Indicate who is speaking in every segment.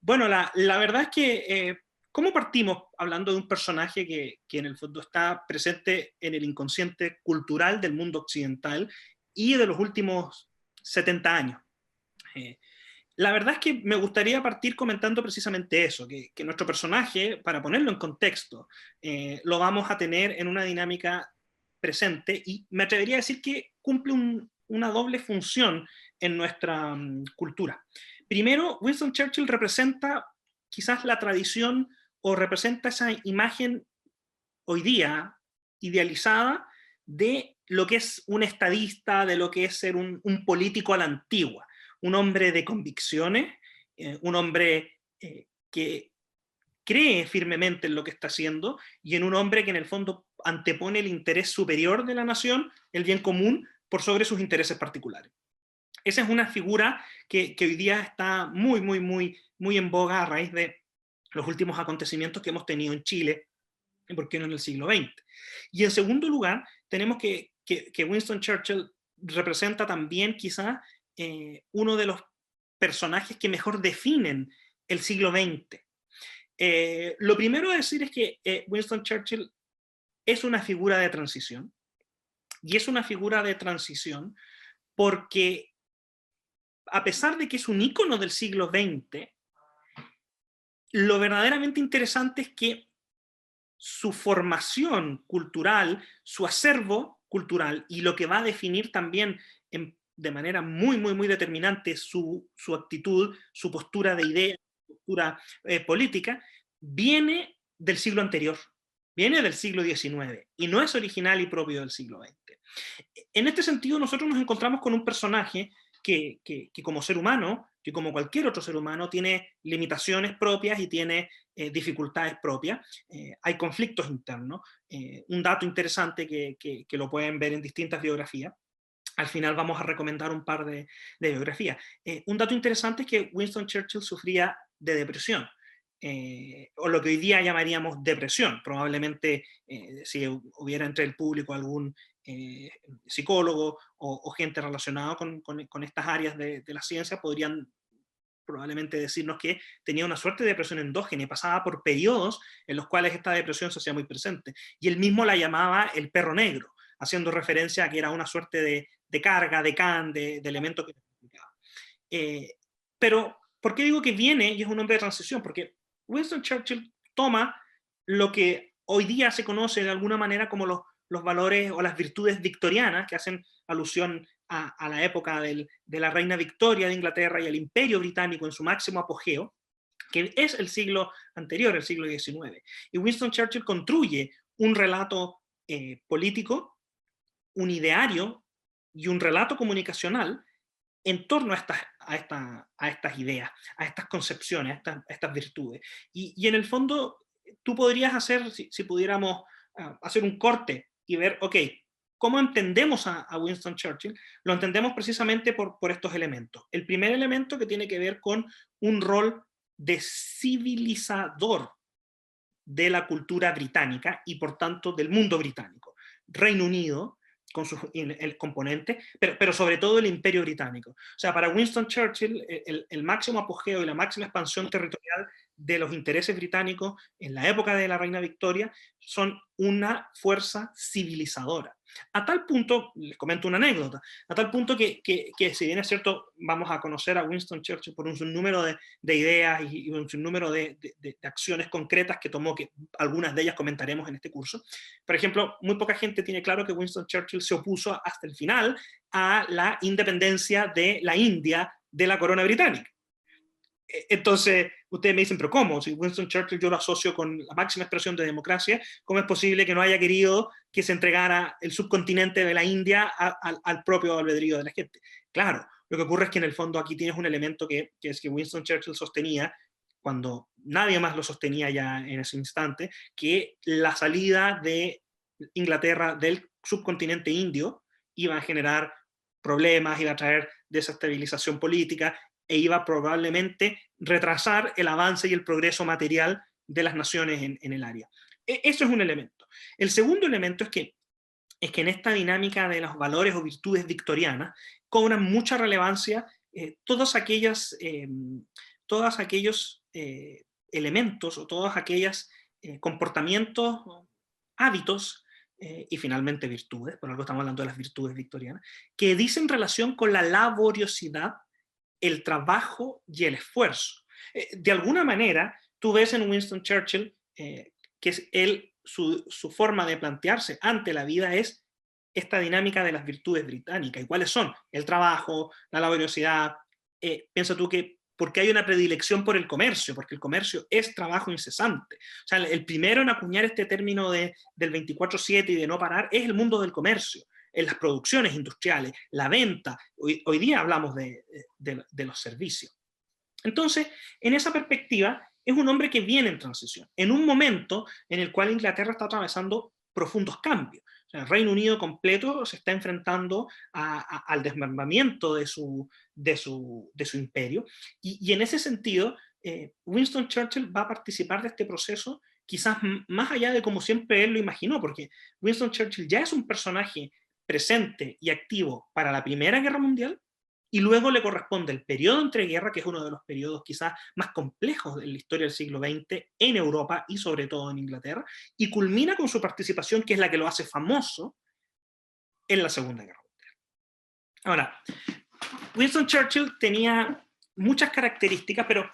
Speaker 1: Bueno, la verdad es que, ¿cómo partimos hablando de un personaje que en el fondo está presente en el inconsciente cultural del mundo occidental y de los últimos 70 años? Eh, la verdad es que me gustaría partir comentando precisamente eso, que nuestro personaje, para ponerlo en contexto, lo vamos a tener en una dinámica presente y me atrevería a decir que cumple una doble función en nuestra cultura. Primero, Winston Churchill representa quizás la tradición o representa esa imagen hoy día idealizada de lo que es un estadista, de lo que es ser un político a la antigua, un hombre de convicciones, un hombre que cree firmemente en lo que está haciendo y en un hombre que en el fondo antepone el interés superior de la nación, el bien común, por sobre sus intereses particulares. Esa es una figura que hoy día está muy en boga a raíz de los últimos acontecimientos que hemos tenido en Chile, y por qué no en el siglo XX. Y en segundo lugar, tenemos que Winston Churchill representa también quizás uno de los personajes que mejor definen el siglo XX. Lo primero a decir es que Winston Churchill es una figura de transición, y es una figura de transición porque a pesar de que es un ícono del siglo XX, lo verdaderamente interesante es que su formación cultural, su acervo cultural y lo que va a definir también de manera muy determinante su actitud, su postura de idea, su postura política, viene del siglo anterior, viene del siglo XIX y no es original y propio del siglo XX. En este sentido, nosotros nos encontramos con un personaje que como ser humano, que como cualquier otro ser humano, tiene limitaciones propias y tiene dificultades propias. Hay conflictos internos. Un dato interesante que lo pueden ver en distintas biografías. Al final vamos a recomendar un par de biografías. Un dato interesante es que Winston Churchill sufría de depresión. O lo que hoy día llamaríamos depresión. Probablemente si hubiera entre el público algún psicólogo o gente relacionada con estas áreas de la ciencia, podrían probablemente decirnos que tenía una suerte de depresión endógena y pasaba por periodos en los cuales esta depresión se hacía muy presente. Y él mismo la llamaba el perro negro, haciendo referencia a que era una suerte de carga, de can, de elemento que explicaba. Pero, ¿por qué digo que viene y es un hombre de transición? Porque Winston Churchill toma lo que hoy día se conoce de alguna manera como los valores o las virtudes victorianas, que hacen alusión a la época de la reina Victoria de Inglaterra y el imperio británico en su máximo apogeo, que es el siglo anterior, el siglo XIX. Y Winston Churchill construye un relato político, un ideario y un relato comunicacional en torno a estas ideas, a estas concepciones, a estas virtudes. Y en el fondo, tú podrías hacer, si pudiéramos hacer un corte y ver, ok, ¿cómo entendemos a Winston Churchill? Lo entendemos precisamente por estos elementos. El primer elemento que tiene que ver con un rol de civilizador de la cultura británica y por tanto del mundo británico. Reino Unido, con sus el componente, pero sobre todo el imperio británico. O sea, para Winston Churchill, el máximo apogeo y la máxima expansión territorial de los intereses británicos en la época de la reina Victoria son una fuerza civilizadora. A tal punto, les comento una anécdota, a tal punto que si bien es cierto, vamos a conocer a Winston Churchill por un sinnúmero de ideas y un sinnúmero de acciones concretas que tomó, que algunas de ellas comentaremos en este curso. Por ejemplo, muy poca gente tiene claro que Winston Churchill se opuso hasta el final a la independencia de la India de la corona británica. Entonces, ustedes me dicen, pero ¿cómo? Si Winston Churchill yo lo asocio con la máxima expresión de democracia, ¿cómo es posible que no haya querido que se entregara el subcontinente de la India al propio albedrío de la gente? Claro, lo que ocurre es que en el fondo aquí tienes un elemento que es que Winston Churchill sostenía, cuando nadie más lo sostenía ya en ese instante, que la salida de Inglaterra del subcontinente indio iba a generar problemas, iba a traer desestabilización política, e iba probablemente retrasar el avance y el progreso material de las naciones en el área. Eso es un elemento. El segundo elemento es que en esta dinámica de los valores o virtudes victorianas cobran mucha relevancia todos aquellos elementos o todos aquellos comportamientos, hábitos y finalmente virtudes, por algo estamos hablando de las virtudes victorianas, que dicen relación con la laboriosidad, el trabajo y el esfuerzo. De alguna manera, tú ves en Winston Churchill que es su forma de plantearse ante la vida es esta dinámica de las virtudes británicas. ¿Y cuáles son? El trabajo, la laboriosidad. Piensa tú que porque hay una predilección por el comercio, porque el comercio es trabajo incesante. O sea, el primero en acuñar este término del 24/7 y de no parar es el mundo del comercio, en las producciones industriales, la venta. Hoy día hablamos de los servicios. Entonces, en esa perspectiva, es un hombre que viene en transición, en un momento en el cual Inglaterra está atravesando profundos cambios. O sea, el Reino Unido completo se está enfrentando al desmembramiento de su imperio, y en ese sentido, Winston Churchill va a participar de este proceso quizás más allá de como siempre él lo imaginó, porque Winston Churchill ya es un personaje presente y activo para la Primera Guerra Mundial, y luego le corresponde el periodo entre guerras, que es uno de los periodos quizás más complejos de la historia del siglo XX en Europa y sobre todo en Inglaterra, y culmina con su participación, que es la que lo hace famoso, en la Segunda Guerra Mundial. Ahora, Winston Churchill tenía muchas características, pero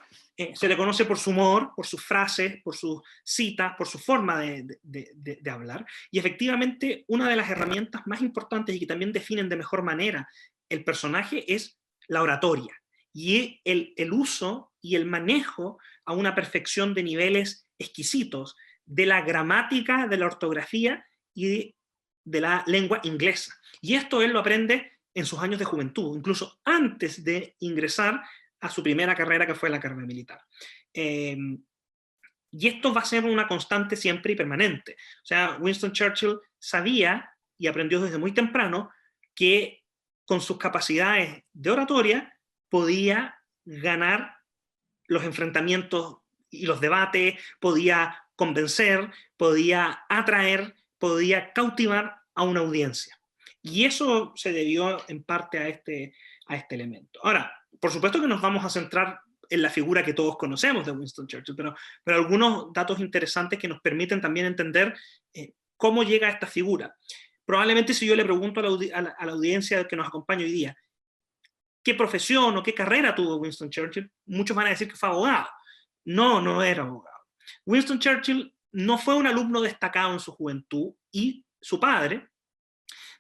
Speaker 1: se le conoce por su humor, por sus frases, por sus citas, por su forma de hablar, y efectivamente una de las herramientas más importantes y que también definen de mejor manera el personaje es la oratoria, y el uso y el manejo a una perfección de niveles exquisitos de la gramática, de la ortografía y de la lengua inglesa. Y esto él lo aprende en sus años de juventud, incluso antes de ingresar a su primera carrera, que fue la carrera militar. Y esto va a ser una constante siempre y permanente. O sea, Winston Churchill sabía y aprendió desde muy temprano que con sus capacidades de oratoria podía ganar los enfrentamientos y los debates, podía convencer, podía atraer, podía cautivar a una audiencia. Y eso se debió en parte a este elemento. Ahora, por supuesto que nos vamos a centrar en la figura que todos conocemos de Winston Churchill, pero algunos datos interesantes que nos permiten también entender cómo llega a esta figura. Probablemente si yo le pregunto a la audiencia que nos acompaña hoy día, ¿qué profesión o qué carrera tuvo Winston Churchill? Muchos van a decir que fue abogado. No, no era abogado. Winston Churchill no fue un alumno destacado en su juventud, y su padre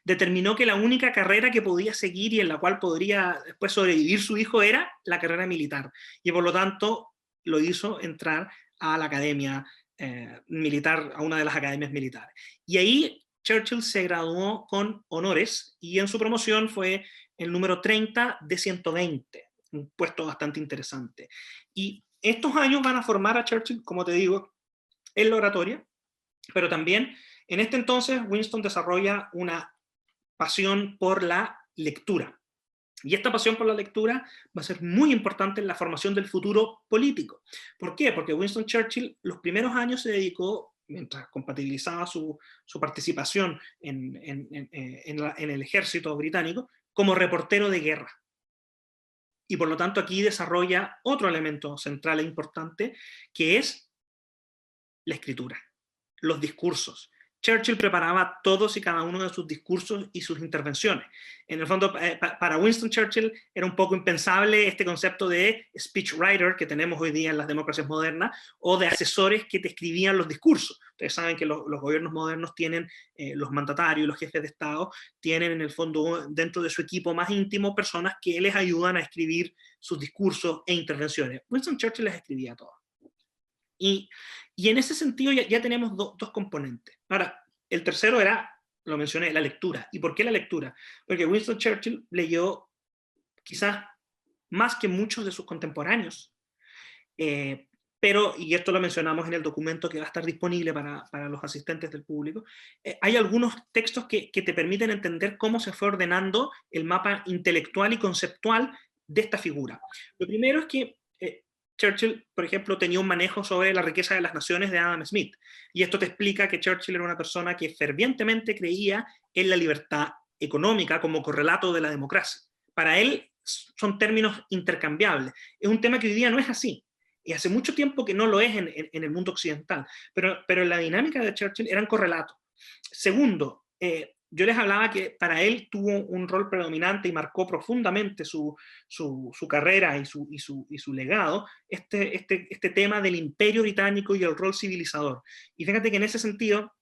Speaker 1: determinó que la única carrera que podía seguir y en la cual podría después sobrevivir su hijo era la carrera militar, y por lo tanto lo hizo entrar a la academia militar, a una de las academias militares. Y ahí Churchill se graduó con honores, y en su promoción fue el número 30 de 120, un puesto bastante interesante. Y estos años van a formar a Churchill, como te digo, en la oratoria, pero también en este entonces Winston desarrolla una pasión por la lectura. Y esta pasión por la lectura va a ser muy importante en la formación del futuro político. ¿Por qué? Porque Winston Churchill los primeros años se dedicó, mientras compatibilizaba su participación en el ejército británico, como reportero de guerra. Y por lo tanto aquí desarrolla otro elemento central e importante, que es la escritura, los discursos. Churchill preparaba todos y cada uno de sus discursos y sus intervenciones. En el fondo, para Winston Churchill era un poco impensable este concepto de speechwriter que tenemos hoy día en las democracias modernas, o de asesores que te escribían los discursos. Ustedes saben que los gobiernos modernos tienen, los mandatarios, los jefes de Estado, tienen en el fondo dentro de su equipo más íntimo personas que les ayudan a escribir sus discursos e intervenciones. Winston Churchill les escribía todas. Y en ese sentido ya tenemos dos componentes. Ahora, el tercero era, lo mencioné, la lectura. ¿Y por qué la lectura? Porque Winston Churchill leyó quizás más que muchos de sus contemporáneos, pero, y esto lo mencionamos en el documento que va a estar disponible para los asistentes del público, hay algunos textos que te permiten entender cómo se fue ordenando el mapa intelectual y conceptual de esta figura. Lo primero es que Churchill, por ejemplo, tenía un manejo sobre la riqueza de las naciones de Adam Smith, y esto te explica que Churchill era una persona que fervientemente creía en la libertad económica como correlato de la democracia. Para él son términos intercambiables. Es un tema que hoy día no es así. y hace mucho tiempo que no lo es en el mundo occidental, pero en la dinámica de Churchill eran correlatos. Segundo, yo les hablaba que para él tuvo un rol predominante y marcó profundamente su carrera y su legado, este tema del imperio británico y el rol civilizador. Y fíjate que en ese sentido,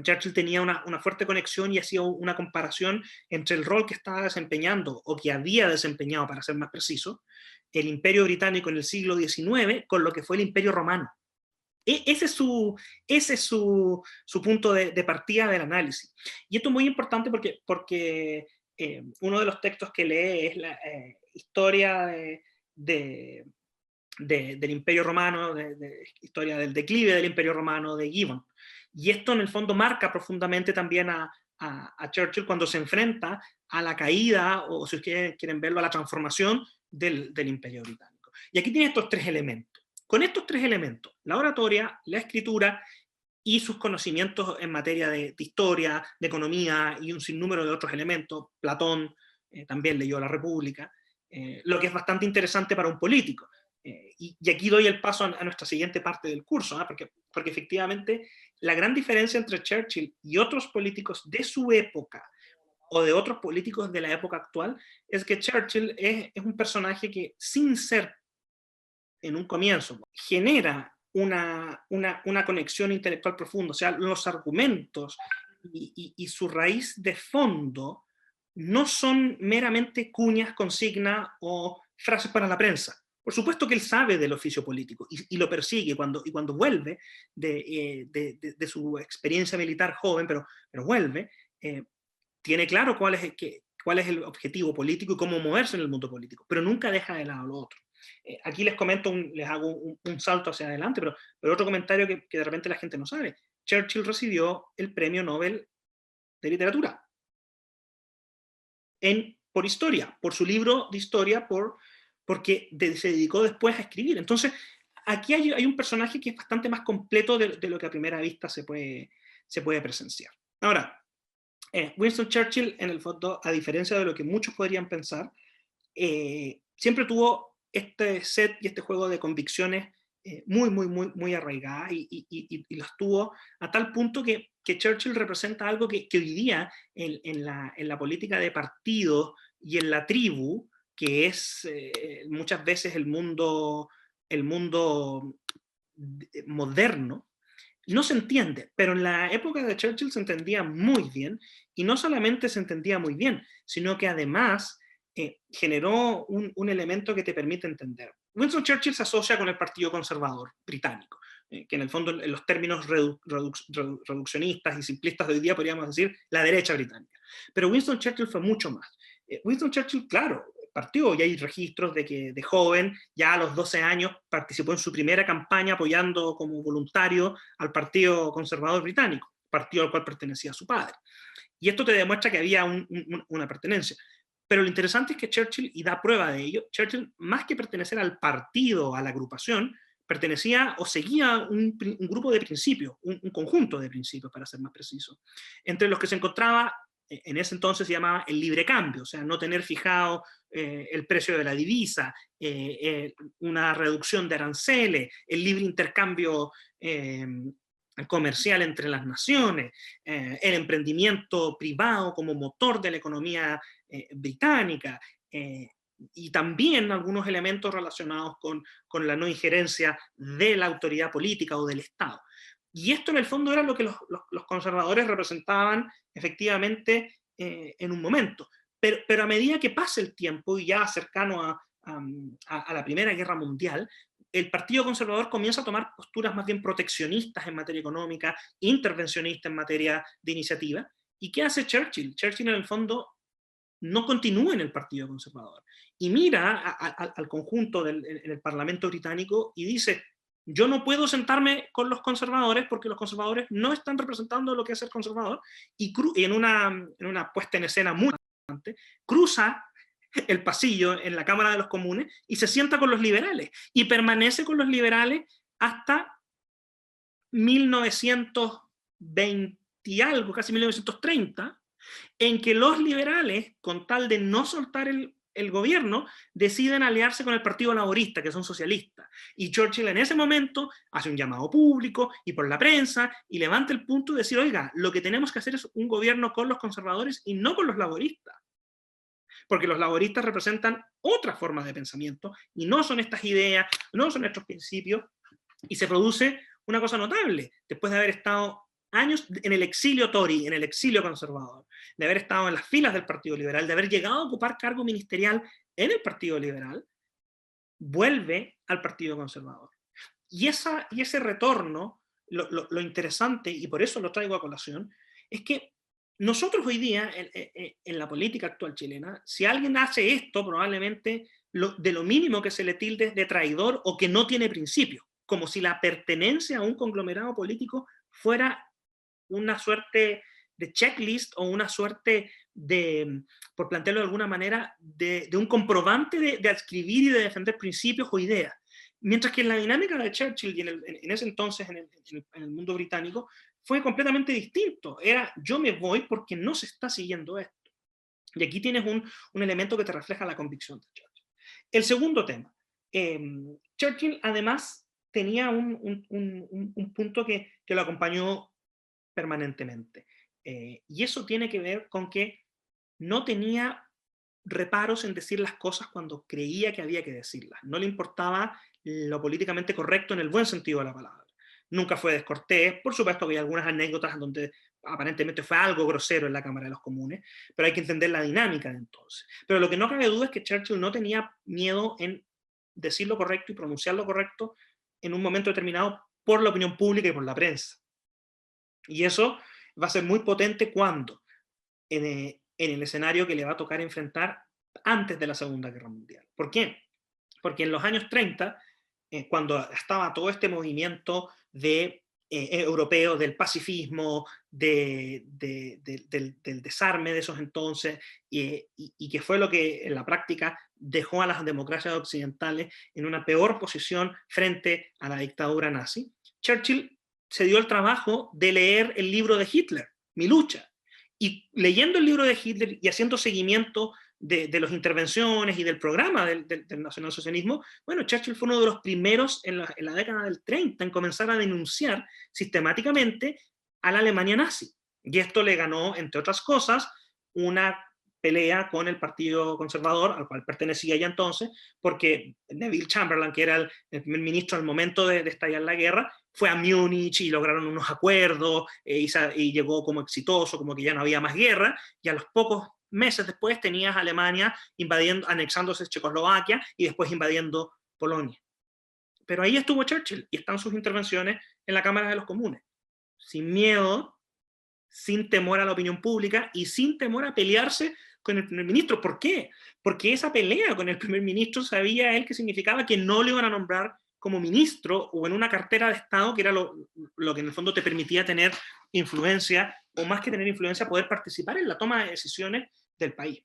Speaker 1: Churchill tenía una fuerte conexión y hacía una comparación entre el rol que estaba desempeñando, o que había desempeñado, para ser más preciso, el imperio británico en el siglo XIX con lo que fue el imperio romano. Ese es su punto de partida del análisis. Y esto es muy importante porque uno de los textos que lee es la historia del Imperio Romano, historia del declive del Imperio Romano de Gibbon. Y esto en el fondo marca profundamente también a Churchill cuando se enfrenta a la caída, o si ustedes quieren verlo, a la transformación del Imperio Británico. Y aquí tiene estos tres elementos. Con estos tres elementos, la oratoria, la escritura y sus conocimientos en materia de historia, de economía y un sinnúmero de otros elementos, Platón también leyó La República, lo que es bastante interesante para un político. Y aquí doy el paso a nuestra siguiente parte del curso, porque efectivamente la gran diferencia entre Churchill y otros políticos de su época, o de otros políticos de la época actual, es que Churchill es un personaje que, sin ser en un comienzo, genera una conexión intelectual profunda, o sea, los argumentos y su raíz de fondo no son meramente cuñas, consignas o frases para la prensa. Por supuesto que él sabe del oficio político y lo persigue, y cuando vuelve de su experiencia militar joven, pero vuelve, tiene claro cuál es el objetivo político y cómo moverse en el mundo político, pero nunca deja de lado lo otro. Aquí les comento, les hago un salto hacia adelante, pero otro comentario que de repente la gente no sabe. Churchill recibió el premio Nobel de Literatura por historia, por su libro de historia, porque se dedicó después a escribir. Entonces, aquí hay un personaje que es bastante más completo de lo que a primera vista se puede presenciar. Ahora, Winston Churchill, en el fondo, a diferencia de lo que muchos podrían pensar, siempre tuvo este set y este juego de convicciones muy arraigadas, y las tuvo a tal punto que Churchill representa algo que hoy día en la política de partidos y en la tribu, que es muchas veces el mundo moderno, no se entiende, pero en la época de Churchill se entendía muy bien, y no solamente se entendía muy bien, sino que además generó un elemento que te permite entender. Winston Churchill se asocia con el Partido Conservador británico, que en el fondo, en los términos reduccionistas y simplistas de hoy día, podríamos decir la derecha británica. Pero Winston Churchill fue mucho más. Winston Churchill, claro, partió, y hay registros de que de joven, ya a los 12 años, participó en su primera campaña apoyando como voluntario al Partido Conservador Británico, partido al cual pertenecía su padre. Y esto te demuestra que había una pertenencia. Pero lo interesante es que Churchill, y da prueba de ello, Churchill, más que pertenecer al partido, a la agrupación, pertenecía o seguía un grupo de principios, un conjunto de principios, para ser más preciso, entre los que se encontraba, en ese entonces se llamaba el libre cambio, o sea, no tener fijado el precio de la divisa, una reducción de aranceles, el libre intercambio comercial entre las naciones, el emprendimiento privado como motor de la economía británica, y también algunos elementos relacionados con la no injerencia de la autoridad política o del Estado. Y esto en el fondo era lo que los conservadores representaban efectivamente en un momento. Pero a medida que pasa el tiempo, y ya cercano a la Primera Guerra Mundial, el Partido Conservador comienza a tomar posturas más bien proteccionistas en materia económica, intervencionistas en materia de iniciativa. ¿Y qué hace Churchill? Churchill en el fondo no continúa en el Partido Conservador y mira al conjunto en el Parlamento británico y dice: yo no puedo sentarme con los conservadores porque los conservadores no están representando lo que es ser conservador, y en una puesta en escena muy importante, cruza el pasillo en la Cámara de los Comunes y se sienta con los liberales, y permanece con los liberales hasta 1920 y algo, casi 1930, en que los liberales, con tal de no soltar el gobierno, deciden aliarse con el Partido Laborista, que son socialistas. Y Churchill en ese momento hace un llamado público y por la prensa y levanta el punto de decir, oiga, lo que tenemos que hacer es un gobierno con los conservadores y no con los laboristas. Porque los laboristas representan otra forma de pensamiento y no son estas ideas, no son estos principios, y se produce una cosa notable, después de haber estado años en el exilio Tory, en el exilio conservador, de haber estado en las filas del Partido Liberal, de haber llegado a ocupar cargo ministerial en el Partido Liberal, vuelve al Partido Conservador. Y ese retorno, lo interesante, y por eso lo traigo a colación, es que nosotros hoy día, en la política actual chilena, si alguien hace esto, probablemente de lo mínimo que se le tilde de traidor o que no tiene principios, como si la pertenencia a un conglomerado político fuera una suerte de checklist o una suerte de, por plantearlo de alguna manera, de un comprobante de adscribir y de defender principios o ideas. Mientras que en la dinámica de Churchill y en ese entonces en el mundo británico fue completamente distinto. Era yo me voy porque no se está siguiendo esto. Y aquí tienes un elemento que te refleja la convicción de Churchill. El segundo tema. Churchill además tenía un punto que lo acompañó permanentemente. Y eso tiene que ver con que no tenía reparos en decir las cosas cuando creía que había que decirlas. No le importaba lo políticamente correcto en el buen sentido de la palabra. Nunca fue descortés. Por supuesto, había algunas anécdotas en donde aparentemente fue algo grosero en la Cámara de los Comunes, pero hay que entender la dinámica de entonces. Pero lo que no cabe duda es que Churchill no tenía miedo en decir lo correcto y pronunciar lo correcto en un momento determinado por la opinión pública y por la prensa. Y eso va a ser muy potente cuando en el escenario que le va a tocar enfrentar antes de la Segunda Guerra Mundial. ¿Por qué? Porque en los años 30, cuando estaba todo este movimiento europeo del pacifismo, del desarme de esos entonces, y que fue lo que en la práctica dejó a las democracias occidentales en una peor posición frente a la dictadura nazi, Churchill se dio el trabajo de leer el libro de Hitler, Mi lucha. Y leyendo el libro de Hitler y haciendo seguimiento de las intervenciones y del programa del nacionalsocialismo, bueno, Churchill fue uno de los primeros en la década del 30 en comenzar a denunciar sistemáticamente a la Alemania nazi. Y esto le ganó, entre otras cosas, una pelea con el Partido Conservador, al cual pertenecía ya entonces, porque Neville Chamberlain, que era el primer ministro al momento de estallar la guerra, fue a Múnich y lograron unos acuerdos y llegó como exitoso, como que ya no había más guerra, y a los pocos meses después tenías a Alemania invadiendo, anexándose Checoslovaquia y después invadiendo Polonia. Pero ahí estuvo Churchill y están sus intervenciones en la Cámara de los Comunes, sin miedo, sin temor a la opinión pública y sin temor a pelearse con el primer ministro. ¿Por qué? Porque esa pelea con el primer ministro sabía él que significaba que no le iban a nombrar como ministro o en una cartera de Estado, que era lo que en el fondo te permitía tener influencia, o más que tener influencia, poder participar en la toma de decisiones del país.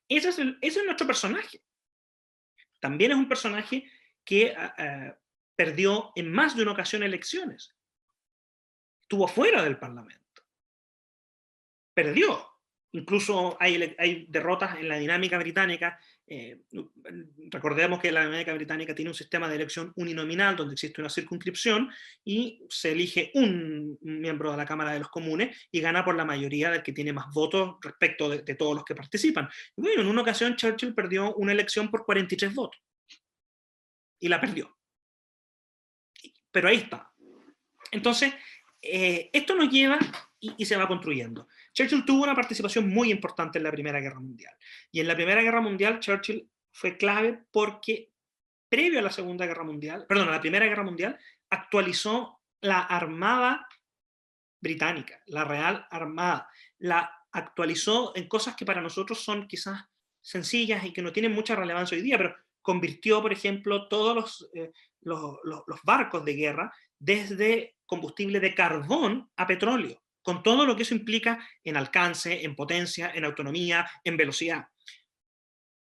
Speaker 1: Ese es nuestro personaje. También es un personaje que perdió en más de una ocasión elecciones. Estuvo fuera del Parlamento. Perdió. Incluso hay derrotas en la dinámica británica. Recordemos que la dinámica británica tiene un sistema de elección uninominal donde existe una circunscripción y se elige un miembro de la Cámara de los Comunes y gana por la mayoría del que tiene más votos respecto de todos los que participan. Y bueno, en una ocasión Churchill perdió una elección por 43 votos y la perdió. Pero ahí está. Entonces, esto nos lleva y se va construyendo. Churchill tuvo una participación muy importante en la Primera Guerra Mundial. Y en la Primera Guerra Mundial Churchill fue clave porque previo a la Segunda Guerra Mundial, perdón, a la Primera Guerra Mundial, actualizó la Armada Británica, la Real Armada. La actualizó en cosas que para nosotros son quizás sencillas y que no tienen mucha relevancia hoy día, pero convirtió, por ejemplo, todos los barcos de guerra desde combustible de carbón a petróleo, con todo lo que eso implica en alcance, en potencia, en autonomía, en velocidad.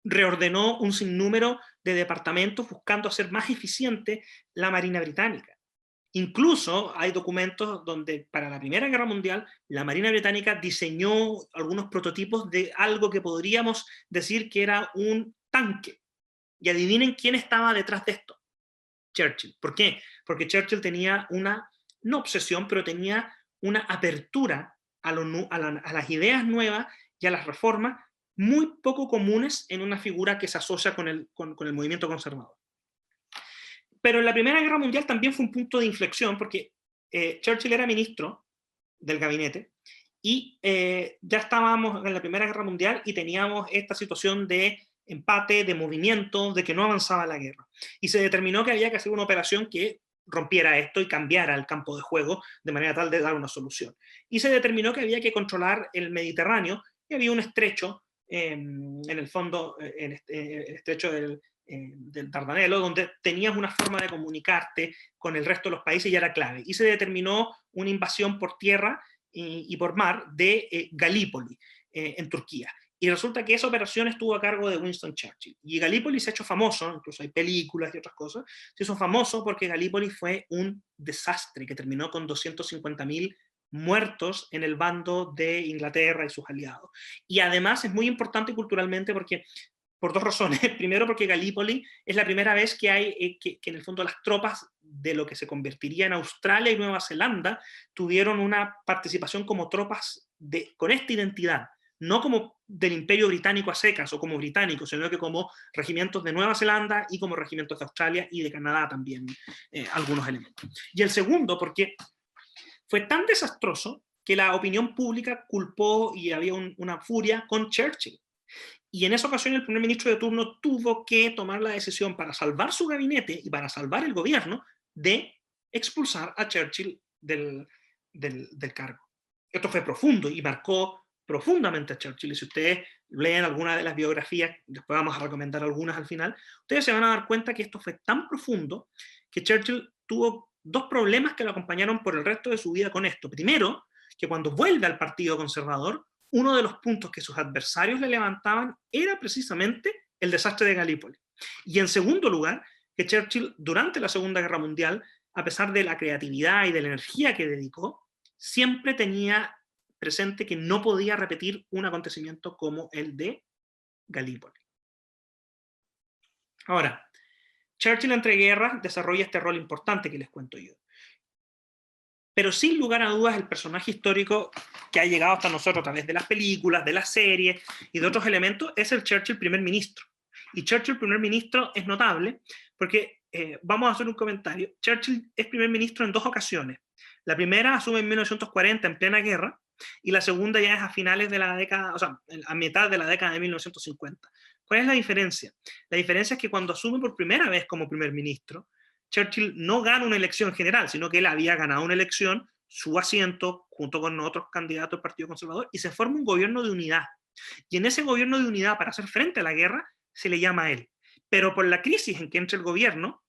Speaker 1: Reordenó un sinnúmero de departamentos buscando hacer más eficiente la Marina Británica. Incluso hay documentos donde para la Primera Guerra Mundial la Marina Británica diseñó algunos prototipos de algo que podríamos decir que era un tanque. Y adivinen quién estaba detrás de esto. Churchill. ¿Por qué? Porque Churchill tenía una, no obsesión, pero tenía una apertura a las ideas nuevas y a las reformas muy poco comunes en una figura que se asocia con el movimiento conservador. Pero en la Primera Guerra Mundial también fue un punto de inflexión porque Churchill era ministro del gabinete y ya estábamos en la Primera Guerra Mundial y teníamos esta situación de empate, de movimiento, de que no avanzaba la guerra. Y se determinó que había que hacer una operación que rompiera esto y cambiara el campo de juego de manera tal de dar una solución. Y se determinó que había que controlar el Mediterráneo y había un estrecho, en el fondo, el estrecho del Dardanelo, donde tenías una forma de comunicarte con el resto de los países y era clave. Y se determinó una invasión por tierra y por mar de Galípoli, en Turquía. Y resulta que esa operación estuvo a cargo de Winston Churchill. Y Galípoli se ha hecho famoso, incluso hay películas y otras cosas, se hizo famoso porque Galípoli fue un desastre que terminó con 250.000 muertos en el bando de Inglaterra y sus aliados. Y además es muy importante culturalmente porque por dos razones. Primero, porque Galípoli es la primera vez que hay que en el fondo las tropas de lo que se convertiría en Australia y Nueva Zelanda tuvieron una participación como tropas con esta identidad, no como del Imperio Británico a secas o como británicos, sino que como regimientos de Nueva Zelanda y como regimientos de Australia y de Canadá también, algunos elementos. Y el segundo, porque fue tan desastroso que la opinión pública culpó y había una furia con Churchill. Y en esa ocasión el primer ministro de turno tuvo que tomar la decisión para salvar su gabinete y para salvar el gobierno de expulsar a Churchill del cargo. Esto fue profundo y marcó profundamente a Churchill. Y si ustedes leen alguna de las biografías, después vamos a recomendar algunas al final, ustedes se van a dar cuenta que esto fue tan profundo que Churchill tuvo dos problemas que lo acompañaron por el resto de su vida con esto. Primero, que cuando vuelve al Partido Conservador, uno de los puntos que sus adversarios le levantaban era precisamente el desastre de Galípoli. Y en segundo lugar, que Churchill durante la Segunda Guerra Mundial, a pesar de la creatividad y de la energía que dedicó, siempre tenía presente que no podía repetir un acontecimiento como el de Galípoli. Ahora, Churchill entre guerras desarrolla este rol importante que les cuento yo. Pero sin lugar a dudas el personaje histórico que ha llegado hasta nosotros a través de las películas, de las series y de otros elementos es el Churchill primer ministro. Y Churchill primer ministro es notable porque, vamos a hacer un comentario, Churchill es primer ministro en dos ocasiones. La primera asume en 1940 en plena guerra y la segunda ya es a finales de la década, o sea, a mitad de la década de 1950. ¿Cuál es la diferencia? La diferencia es que cuando asume por primera vez como primer ministro, Churchill no gana una elección general, sino que él había ganado una elección, su asiento, junto con otros candidatos del Partido Conservador, y se forma un gobierno de unidad. Y en ese gobierno de unidad, para hacer frente a la guerra, se le llama a él. Pero por la crisis en que entra el gobierno,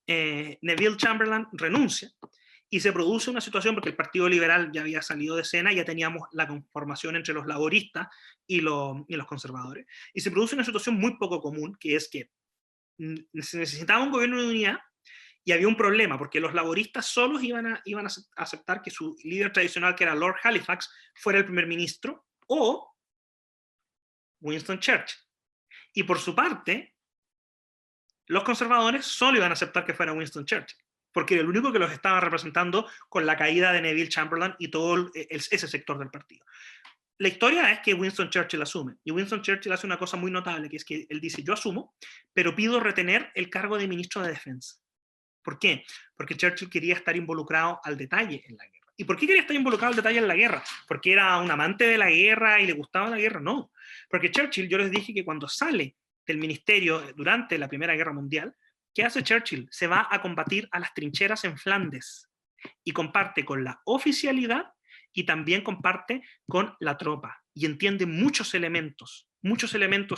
Speaker 1: Neville Chamberlain renuncia, y se produce una situación, porque el Partido Liberal ya había salido de escena, ya teníamos la conformación entre los laboristas y los conservadores, y se produce una situación muy poco común, que es que se necesitaba un gobierno de unidad y había un problema, porque los laboristas solos iban a aceptar que su líder tradicional, que era Lord Halifax, fuera el primer ministro, o Winston Churchill. Y por su parte, los conservadores solo iban a aceptar que fuera Winston Churchill, porque era el único que los estaba representando con la caída de Neville Chamberlain y todo ese sector del partido. La historia es que Winston Churchill asume, y Winston Churchill hace una cosa muy notable, que es que él dice, yo asumo, pero pido retener el cargo de ministro de Defensa. ¿Por qué? Porque Churchill quería estar involucrado al detalle en la guerra. ¿Y por qué quería estar involucrado al detalle en la guerra? ¿Porque era un amante de la guerra y le gustaba la guerra? No. Porque Churchill, yo les dije que cuando sale del ministerio durante la Primera Guerra Mundial, ¿qué hace Churchill? Se va a combatir a las trincheras en Flandes y comparte con la oficialidad y también comparte con la tropa y entiende muchos elementos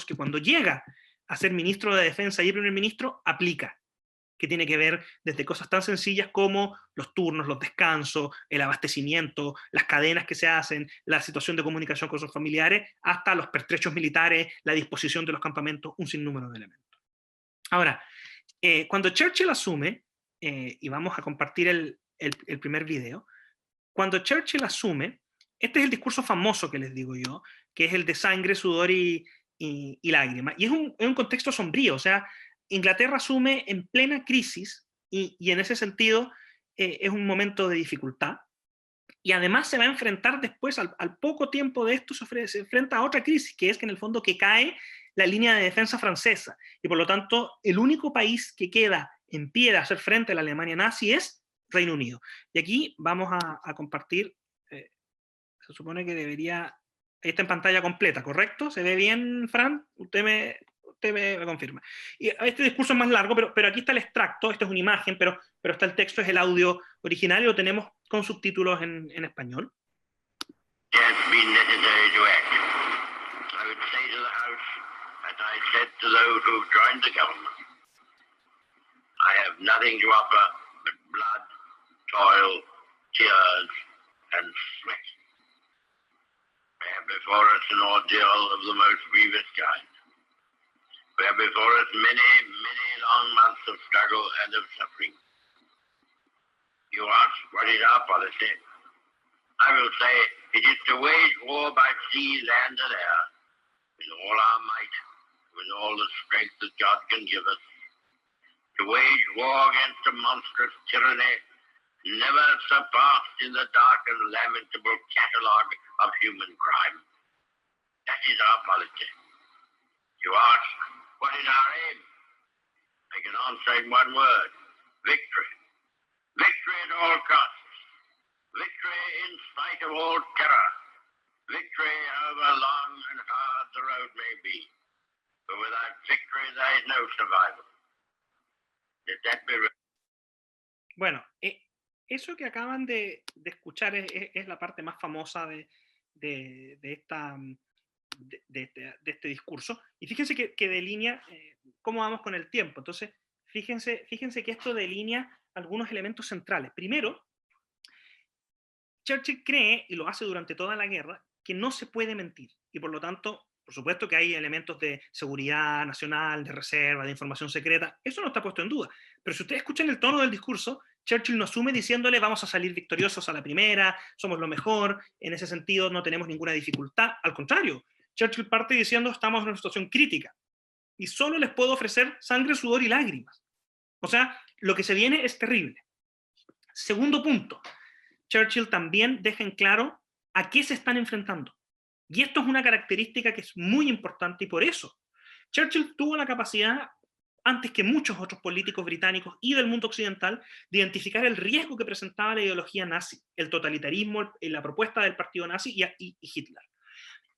Speaker 1: que cuando llega a ser ministro de Defensa y primer ministro aplica, que tiene que ver desde cosas tan sencillas como los turnos, los descansos, el abastecimiento, las cadenas que se hacen, la situación de comunicación con sus familiares, hasta los pertrechos militares, la disposición de los campamentos, un sinnúmero de elementos. Ahora, cuando Churchill asume, y vamos a compartir el primer video. Cuando Churchill asume, este es el discurso famoso que les digo yo, que es el de sangre, sudor y lágrimas. Y es un contexto sombrío, o sea, Inglaterra asume en plena crisis y en ese sentido es un momento de dificultad. Y además se va a enfrentar después, al poco tiempo de esto, se enfrenta a otra crisis, que es que en el fondo que cae la línea de defensa francesa. Y por lo tanto, el único país que queda en pie de hacer frente a la Alemania nazi es Reino Unido. Y aquí vamos a compartir, se supone que debería, ahí está en pantalla completa, ¿correcto? ¿Se ve bien, Fran? Usted me confirma. Y este discurso es más largo, pero aquí está el extracto, esto es una imagen, pero está el texto, es el audio original y lo tenemos con subtítulos en español.
Speaker 2: It has been necessary to act. I would say to the House, as I said to those who joined the government, I have nothing to offer but blood, toil, tears, and sweat. We have before us an ordeal of the most grievous kind. We have before us many, many long months of struggle and of suffering. You ask, what is our policy? I will say, it is to wage war by sea, land, and air, with all our might, with all the strength that God can give us. To wage war against a monstrous tyranny, never surpassed in the dark and lamentable catalogue of human crime. That is our policy. You ask, what is our aim? I can answer in one word, victory. Victory at all costs. Victory in spite of all terror. Victory however long and hard the road may be. But without victory there is no survival. Let that be...
Speaker 1: Bueno, eso que acaban de escuchar es la parte más famosa de este discurso. Y fíjense que delinea cómo vamos con el tiempo. Entonces, fíjense que esto delinea algunos elementos centrales. Primero, Churchill cree, y lo hace durante toda la guerra, que no se puede mentir. Y por lo tanto, por supuesto que hay elementos de seguridad nacional, de reserva, de información secreta. Eso no está puesto en duda. Pero si ustedes escuchan el tono del discurso, Churchill no asume diciéndole vamos a salir victoriosos a la primera, somos lo mejor, en ese sentido no tenemos ninguna dificultad. Al contrario, Churchill parte diciendo estamos en una situación crítica y solo les puedo ofrecer sangre, sudor y lágrimas. O sea, lo que se viene es terrible. Segundo punto, Churchill también deja en claro a qué se están enfrentando. Y esto es una característica que es muy importante y por eso Churchill tuvo la capacidad, antes que muchos otros políticos británicos y del mundo occidental, de identificar el riesgo que presentaba la ideología nazi, el totalitarismo, la propuesta del partido nazi y Hitler.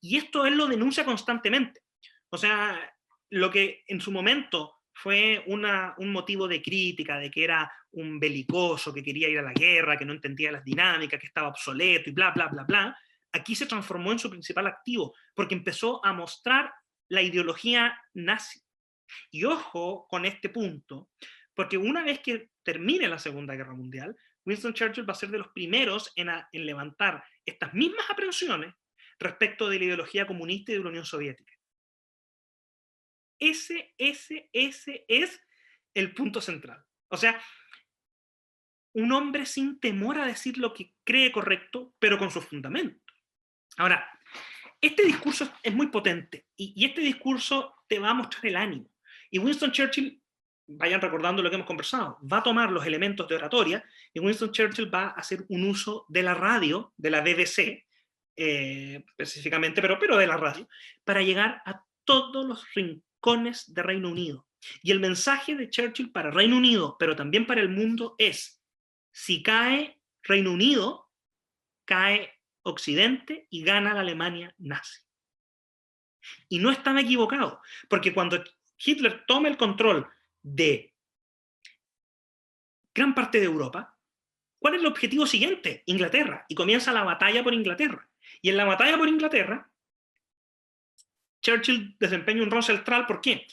Speaker 1: Y esto él lo denuncia constantemente. O sea, lo que en su momento fue un motivo de crítica, de que era un belicoso, que quería ir a la guerra, que no entendía las dinámicas, que estaba obsoleto y bla, bla, bla, bla, aquí se transformó en su principal activo, porque empezó a mostrar la ideología nazi. Y ojo con este punto, porque una vez que termine la Segunda Guerra Mundial, Winston Churchill va a ser de los primeros en levantar estas mismas aprensiones respecto de la ideología comunista y de la Unión Soviética. Ese es el punto central. O sea, un hombre sin temor a decir lo que cree correcto, pero con sus fundamentos. Ahora, este discurso es muy potente y este discurso te va a mostrar el ánimo. Y Winston Churchill, vayan recordando lo que hemos conversado, va a tomar los elementos de oratoria y Winston Churchill va a hacer un uso de la radio, de la BBC, específicamente, pero de la radio, para llegar a todos los rincones de Reino Unido. Y el mensaje de Churchill para Reino Unido, pero también para el mundo es, si cae Reino Unido, cae Occidente y gana la Alemania nazi. Y no estaba equivocado, porque cuando Hitler toma el control de gran parte de Europa, ¿cuál es el objetivo siguiente? Inglaterra. Y comienza la batalla por Inglaterra. Y en la batalla por Inglaterra, Churchill desempeña un rol central. ¿Por qué?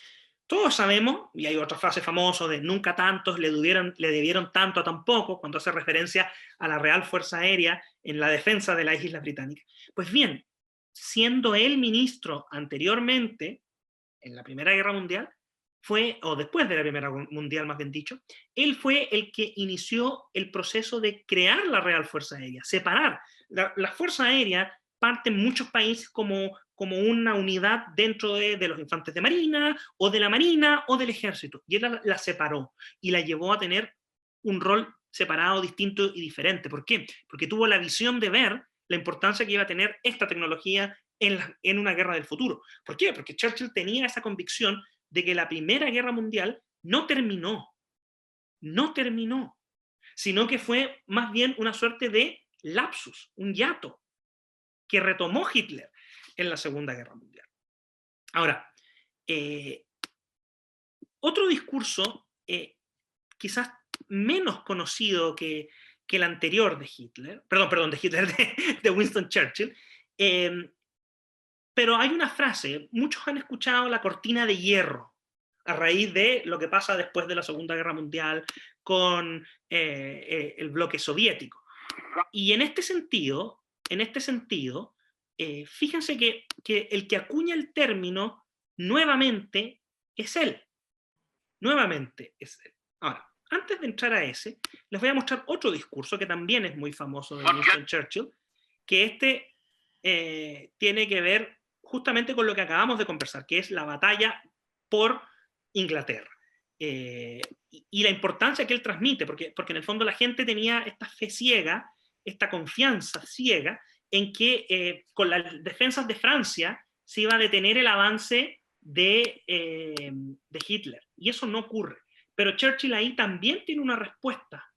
Speaker 1: Todos sabemos, y hay otra frase famosa de nunca tantos le debieron tanto a tan poco, cuando hace referencia a la Real Fuerza Aérea en la defensa de las Islas Británicas. Pues bien, siendo él ministro anteriormente, en la Primera Guerra Mundial, o después de la Primera Guerra Mundial más bien dicho, él fue el que inició el proceso de crear la Real Fuerza Aérea, separar. La Fuerza Aérea parte en muchos países como una unidad dentro de los infantes de marina, o de la marina, o del ejército, y él la separó, y la llevó a tener un rol separado, distinto y diferente. ¿Por qué? Porque tuvo la visión de ver la importancia que iba a tener esta tecnología en una guerra del futuro. ¿Por qué? Porque Churchill tenía esa convicción de que la Primera Guerra Mundial no terminó, sino que fue más bien una suerte de lapsus, un hiato, que retomó Hitler en la Segunda Guerra Mundial. Ahora, otro discurso quizás menos conocido que el anterior de Hitler, de Winston Churchill, pero hay una frase, muchos han escuchado la cortina de hierro, a raíz de lo que pasa después de la Segunda Guerra Mundial con el bloque soviético. Y en este sentido, fíjense que el que acuña el término nuevamente es él. Ahora, antes de entrar a ese, les voy a mostrar otro discurso que también es muy famoso de Winston Churchill, que tiene que ver justamente con lo que acabamos de conversar, que es la batalla por Inglaterra. Y la importancia que él transmite, porque en el fondo la gente tenía esta fe ciega, esta confianza ciega, en que con las defensas de Francia se iba a detener el avance de Hitler. Y eso no ocurre. Pero Churchill ahí también tiene una respuesta.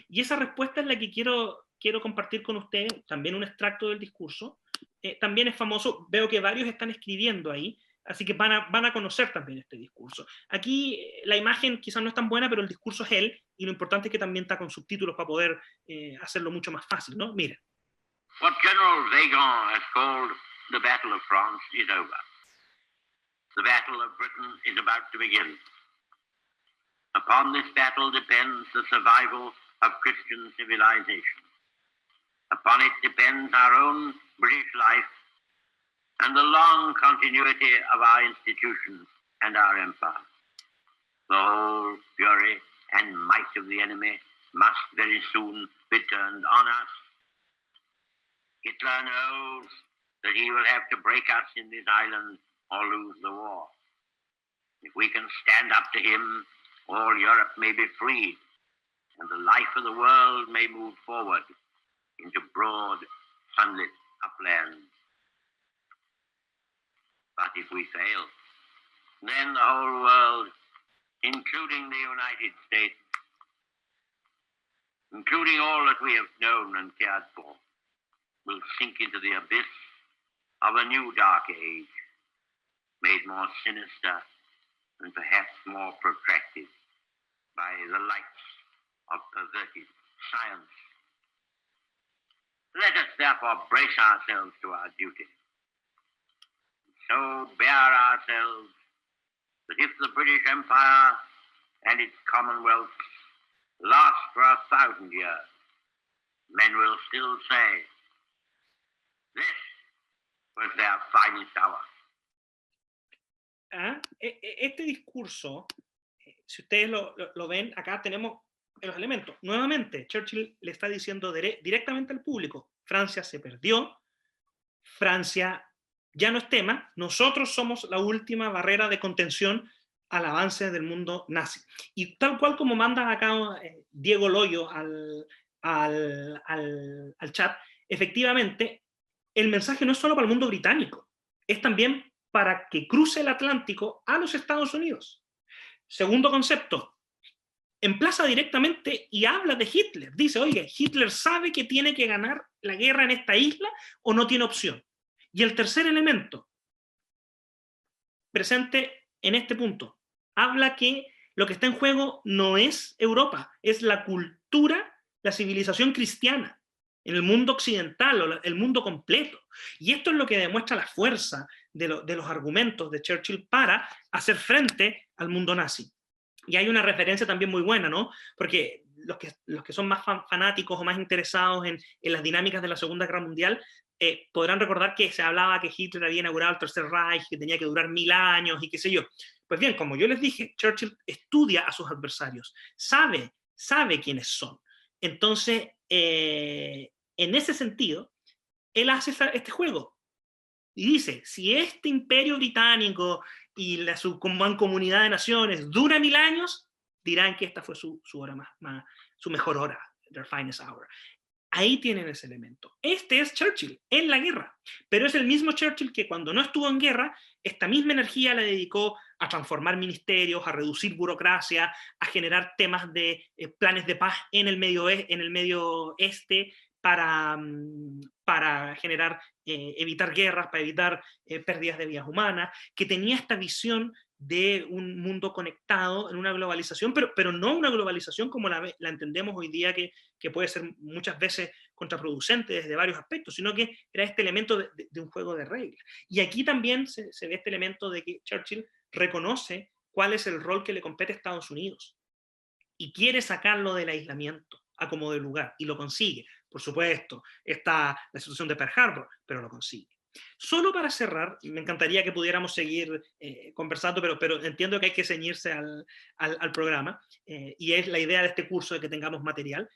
Speaker 1: Y esa respuesta es la que quiero compartir con ustedes, también un extracto del discurso. También es famoso, veo que varios están escribiendo ahí, así que van a conocer también este discurso. Aquí la imagen quizás no es tan buena, pero el discurso es él, y lo importante es que también está con subtítulos para poder hacerlo mucho más fácil, ¿no? Miren.
Speaker 2: What General Weygand has called the Battle of France is over. The Battle of Britain is about to begin. Upon this battle depends the survival of Christian civilization. Upon it depends our own British life and the long continuity of our institutions and our empire. The whole fury and might of the enemy must very soon be turned on us. Hitler knows that he will have to break us in this island or lose the war. If we can stand up to him, all Europe may be freed, and the life of the world may move forward into broad, sunlit uplands. But if we fail, then the whole world, including the United States, including all that we have known and cared for, will sink into the abyss of a new dark age, made more sinister and perhaps more protracted by the lights of perverted science. Let us therefore brace ourselves to our duty. So bear ourselves that if the British Empire and its Commonwealth last for 1,000 years, men will still say, this was their finest hour.
Speaker 1: Este discurso, si ustedes lo ven, acá tenemos los elementos. Nuevamente, Churchill le está diciendo directamente al público, Francia se perdió, Francia ya no es tema, nosotros somos la última barrera de contención al avance del mundo nazi. Y tal cual como manda acá Diego Loyo al chat, efectivamente, el mensaje no es solo para el mundo británico, es también para que cruce el Atlántico a los Estados Unidos. Segundo concepto, emplaza directamente y habla de Hitler. Dice, oye, Hitler sabe que tiene que ganar la guerra en esta isla o no tiene opción. Y el tercer elemento, presente en este punto, habla que lo que está en juego no es Europa, es la cultura, la civilización cristiana, en el mundo occidental o el mundo completo. Y esto es lo que demuestra la fuerza de los argumentos de Churchill para hacer frente al mundo nazi. Y hay una referencia también muy buena, ¿no? Porque los que son más fanáticos o más interesados en las dinámicas de la Segunda Guerra Mundial podrán recordar que se hablaba que Hitler había inaugurado el Tercer Reich, que tenía que durar 1000 años y qué sé yo. Pues bien, como yo les dije, Churchill estudia a sus adversarios, sabe quiénes son. Entonces, en ese sentido, él hace este juego y dice, si este imperio británico y su comunidad de naciones dura 1000 años, dirán que esta fue su hora su mejor hora, their finest hour. Ahí tienen ese elemento. Este es Churchill en la guerra, pero es el mismo Churchill que cuando no estuvo en guerra, esta misma energía la dedicó a transformar ministerios, a reducir burocracia, a generar temas de planes de paz en el medio este para generar, evitar guerras, para evitar pérdidas de vidas humanas, que tenía esta visión de un mundo conectado en una globalización, pero no una globalización como la entendemos hoy día, que puede ser muchas veces contraproducente desde varios aspectos, sino que era este elemento de un juego de reglas. Y aquí también se ve este elemento de que Churchill reconoce cuál es el rol que le compete a Estados Unidos y quiere sacarlo del aislamiento a como de lugar, y lo consigue. Por supuesto, está la situación de Pearl Harbor, pero lo consigue. Solo para cerrar, me encantaría que pudiéramos seguir conversando, pero entiendo que hay que ceñirse al programa, y es la idea de este curso de que tengamos material.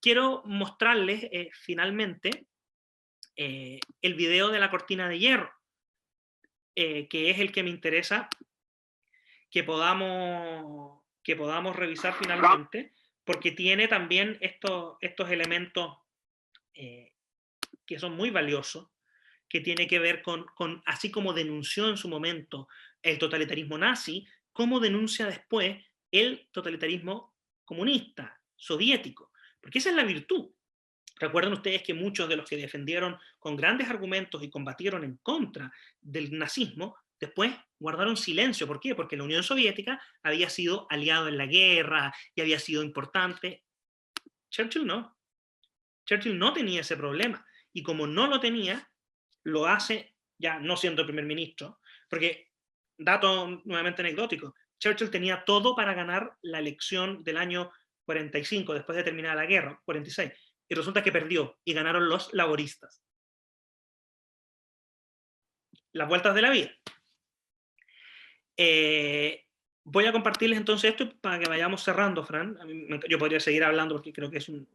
Speaker 1: Quiero mostrarles finalmente el video de la cortina de hierro, que es el que me interesa que podamos revisar finalmente, porque tiene también estos elementos que son muy valiosos, que tiene que ver con, así como denunció en su momento el totalitarismo nazi, cómo denuncia después el totalitarismo comunista, soviético, porque esa es la virtud. Recuerden ustedes que muchos de los que defendieron con grandes argumentos y combatieron en contra del nazismo, después guardaron silencio. ¿Por qué? Porque la Unión Soviética había sido aliado en la guerra y había sido importante. Churchill no. Churchill no tenía ese problema. Y como no lo tenía, lo hace ya no siendo primer ministro, porque, dato nuevamente anecdótico, Churchill tenía todo para ganar la elección del año 45, después de terminar la guerra, 46, y resulta que perdió, y ganaron los laboristas. Las vueltas de la vida. Voy a compartirles entonces esto para que vayamos cerrando, Fran. Yo podría seguir hablando porque creo que es un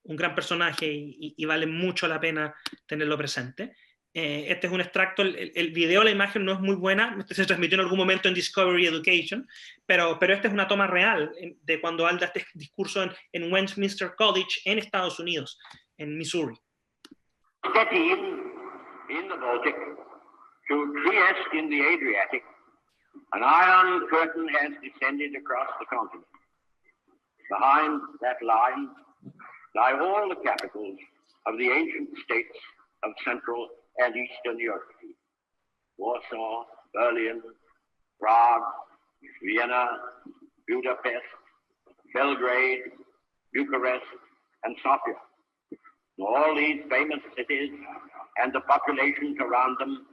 Speaker 1: gran personaje y vale mucho la pena tenerlo presente. Este es un extracto, el video, la imagen no es muy buena, se transmitió en algún momento en Discovery Education, pero esta es una toma real de cuando Alda este discurso en Westminster College, en Estados Unidos, en Missouri.
Speaker 2: In the Baltic, to Trieste in the Adriatic, an iron curtain has descended across the continent. Behind that line lie all the capitals of the ancient states of Central and Eastern Europe. Warsaw, Berlin, Prague, Vienna, Budapest, Belgrade, Bucharest, and Sofia. All these famous cities and the populations around them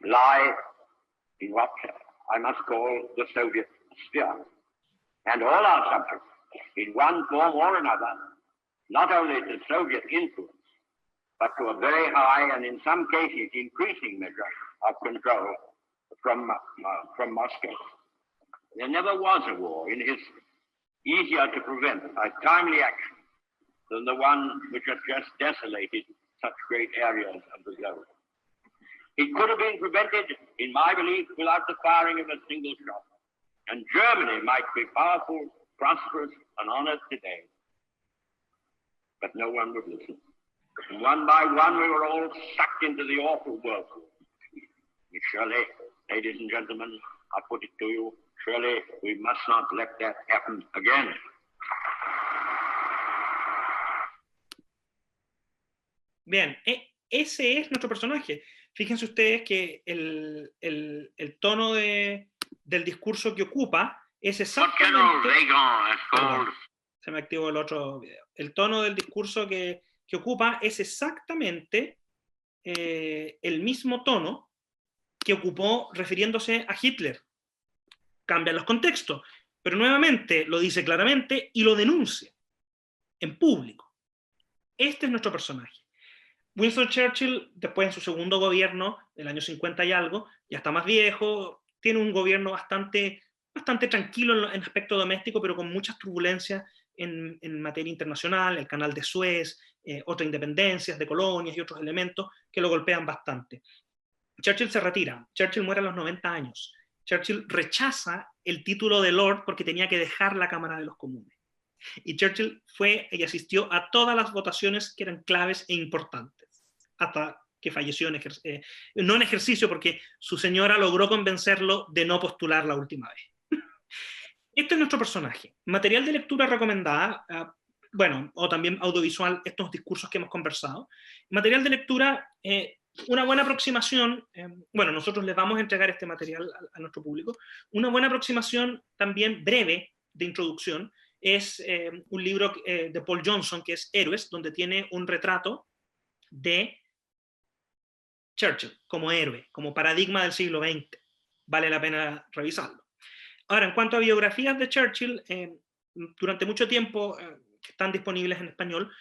Speaker 2: lie in what I must call the Soviet sphere. And all our subjects, in one form or another, not only to Soviet influence, but to a very high and in some cases increasing measure of control from Moscow. There never was a war in history easier to prevent by timely action than the one which has just desolated such great areas of the globe. It could have been prevented, in my belief, without the firing of a single shot. And Germany might be powerful, prosperous, and honored today. But no one would listen. And one by one, we were all sucked into the awful whirlpool. Surely, ladies and gentlemen, I put it to you, surely we must not let that happen again.
Speaker 1: Bien, ese es nuestro personaje. Fíjense ustedes que el tono del discurso que ocupa es exactamente... Perdón, se me activó el otro video. El tono del discurso que ocupa es exactamente el mismo tono que ocupó refiriéndose a Hitler. Cambian los contextos, pero nuevamente lo dice claramente y lo denuncia en público. Este es nuestro personaje. Winston Churchill, después en su segundo gobierno, del año 50 y algo, ya está más viejo, tiene un gobierno bastante tranquilo en aspecto doméstico, pero con muchas turbulencias en materia internacional, el canal de Suez, otras independencias de colonias y otros elementos que lo golpean bastante. Churchill se retira, Churchill muere a los 90 años. Churchill rechaza el título de Lord porque tenía que dejar la Cámara de los Comunes. Y Churchill fue y asistió a todas las votaciones que eran claves e importantes, hasta que falleció no en ejercicio, porque su señora logró convencerlo de no postular la última vez. Este es nuestro personaje. Material de lectura recomendada, bueno, o también audiovisual, estos discursos que hemos conversado. Material de lectura, una buena aproximación, bueno, nosotros les vamos a entregar este material a nuestro público, una buena aproximación también breve de introducción es un libro de Paul Johnson que es Héroes, donde tiene un retrato de Churchill como héroe, como paradigma del siglo XX. Vale la pena revisarlo. Ahora, en cuanto a biografías de Churchill, durante mucho tiempo que están disponibles en español,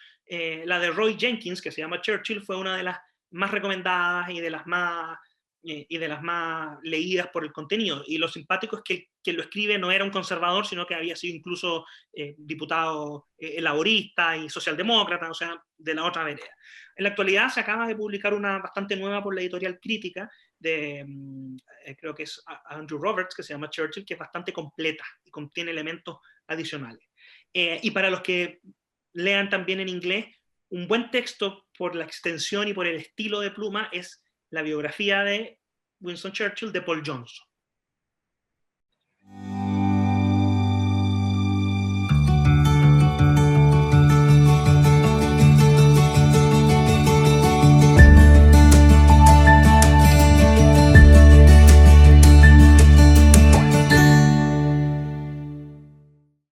Speaker 1: la de Roy Jenkins, que se llama Churchill, fue una de las más recomendadas y de las más leídas por el contenido. Y lo simpático es que quien lo escribe no era un conservador, sino que había sido incluso diputado laborista y socialdemócrata, o sea, de la otra vereda. En la actualidad se acaba de publicar una bastante nueva por la editorial Crítica, de creo que es Andrew Roberts, que se llama Churchill, que es bastante completa y contiene elementos adicionales. Y para los que lean también en inglés, un buen texto por la extensión y por el estilo de pluma es la biografía de Winston Churchill de Paul Johnson.